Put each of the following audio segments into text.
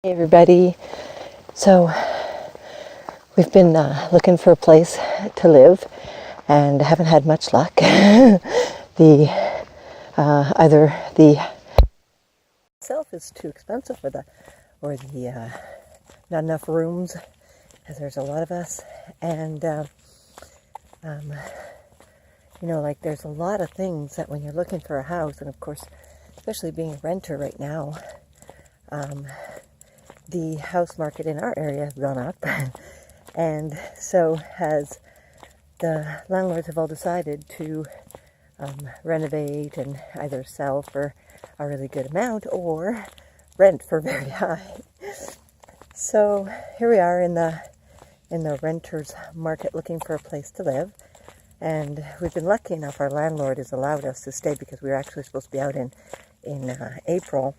Hey everybody. So we've been looking for a place to live and haven't had much luck. Either the itself is too expensive or the not enough rooms because there's a lot of us, and like there's a lot of things that when you're looking for a house, and of course, especially being a renter right now. The house market in our area has gone up, and so has the landlords have all decided to renovate and either sell for a really good amount or rent for very high. So here we are in the renters market looking for a place to live, and we've been lucky enough. Our landlord has allowed us to stay because we were actually supposed to be out in April.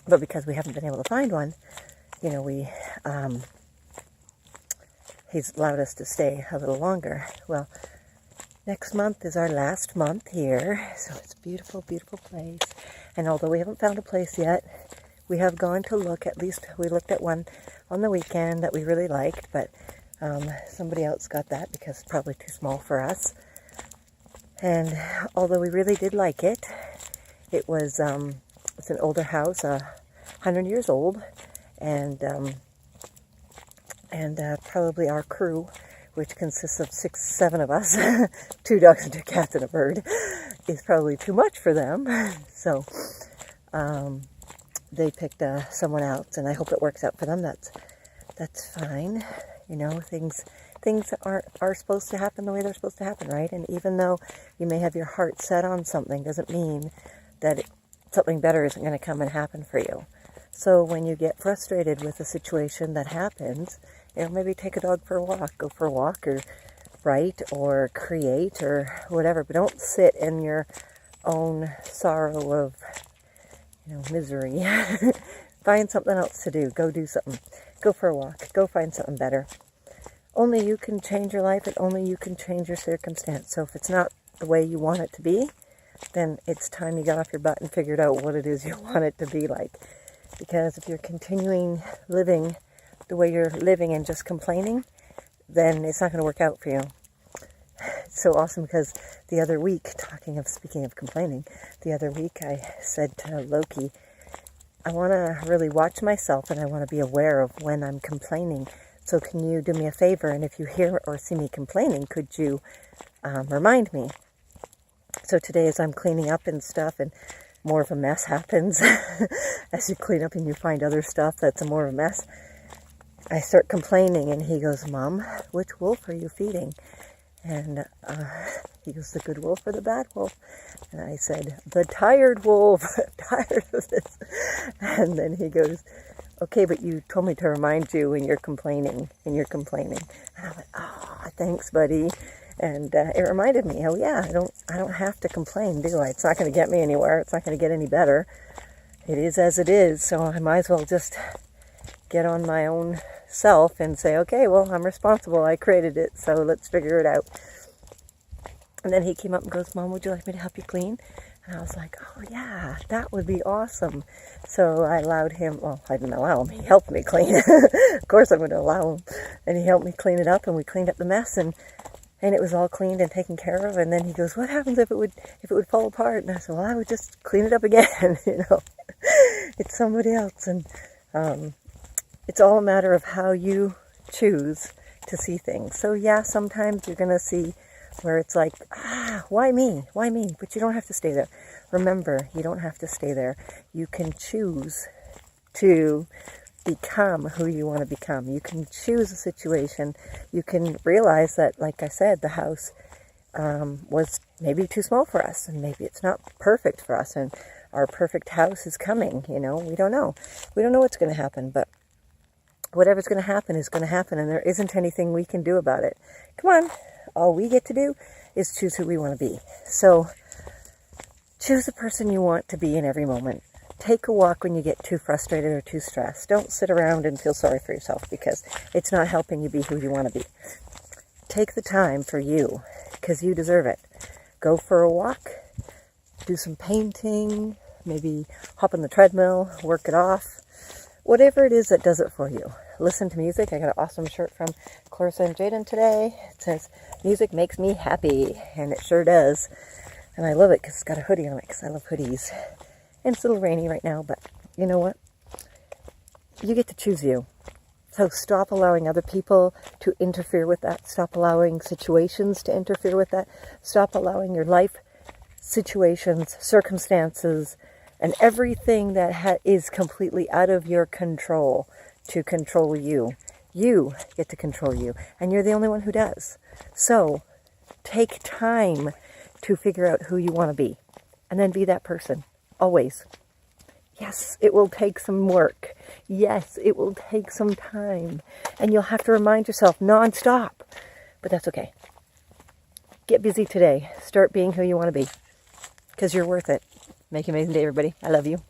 But because we haven't been able to find one, he's allowed us to stay a little longer. Well, next month is our last month here, so it's a beautiful, beautiful place. And although we haven't found a place yet, we have gone to look. At least we looked at one on the weekend that we really liked, but somebody else got that because it's probably too small for us. And although we really did like it, it was it's an older house, 100 years old, and probably our crew, which consists of 6-7 of us, 2 dogs and 2 cats and a bird, is probably too much for them. So they picked someone else, and I hope it works out for them. That's fine. Things are supposed to happen the way they're supposed to happen, right? And even though you may have your heart set on something, doesn't mean that something better isn't going to come and happen for you. So when you get frustrated with a situation that happens, maybe take a dog for a walk, go for a walk, or write, or create, or whatever. But don't sit in your own sorrow of, misery. Find something else to do. Go do something. Go for a walk. Go find something better. Only you can change your life, and only you can change your circumstance. So if it's not the way you want it to be, then it's time you got off your butt and figured out what it is you want it to be like. Because if you're continuing living the way you're living and just complaining, then it's not going to work out for you. It's so awesome because the other week, speaking of complaining, the other week I said to Loki, I want to really watch myself, and I want to be aware of when I'm complaining. So can you do me a favor? And if you hear or see me complaining, could you remind me? So today, as I'm cleaning up and stuff, and more of a mess happens, as you clean up and you find other stuff that's more of a mess, I start complaining, and he goes, Mom, which wolf are you feeding? And he goes, the good wolf or the bad wolf? And I said, the tired wolf. I'm tired of this. And then he goes, okay, but you told me to remind you when you're complaining, And I went, oh, thanks, buddy. And it reminded me, oh yeah, I don't have to complain, do I? It's not going to get me anywhere. It's not going to get any better. It is as it is, so I might as well just get on my own self and say, okay, well, I'm responsible. I created it, so let's figure it out. And then he came up and goes, Mom, would you like me to help you clean? And I was like, oh yeah, that would be awesome. So I allowed him, well, I didn't allow him, he helped me clean. Of course I'm going to allow him. And he helped me clean it up, and we cleaned up the mess, and it was all cleaned and taken care of. And then he goes, what happens if it would fall apart? And I said, well, I would just clean it up again. It's somebody else. And it's all a matter of how you choose to see things. So yeah, sometimes you're going to see where it's like, why me? But you don't have to stay there. Remember, you don't have to stay there. You can choose to become who you want to become. You can choose a situation. You can realize that, like I said, the house was maybe too small for us, and maybe it's not perfect for us, and our perfect house is coming. We don't know. We don't know what's going to happen, but whatever's going to happen is going to happen, and there isn't anything we can do about it. Come on. All we get to do is choose who we want to be. So choose the person you want to be in every moment. Take a walk when you get too frustrated or too stressed. Don't sit around and feel sorry for yourself, because it's not helping you be who you want to be. Take the time for you, because you deserve it. Go for a walk, do some painting, maybe hop on the treadmill, work it off, whatever it is that does it for you. Listen to music. I got an awesome shirt from Clarissa and Jaden today. It says, music makes me happy, and it sure does. And I love it because it's got a hoodie on it, because I love hoodies. And it's a little rainy right now, but you know what? You get to choose you. So stop allowing other people to interfere with that. Stop allowing situations to interfere with that. Stop allowing your life situations, circumstances, and everything that is completely out of your control to control you. You get to control you, and you're the only one who does. So take time to figure out who you want to be, and then be that person, always. Yes, it will take some work. Yes, it will take some time. And you'll have to remind yourself nonstop. But that's okay. Get busy today. Start being who you want to be. Because you're worth it. Make an amazing day, everybody. I love you.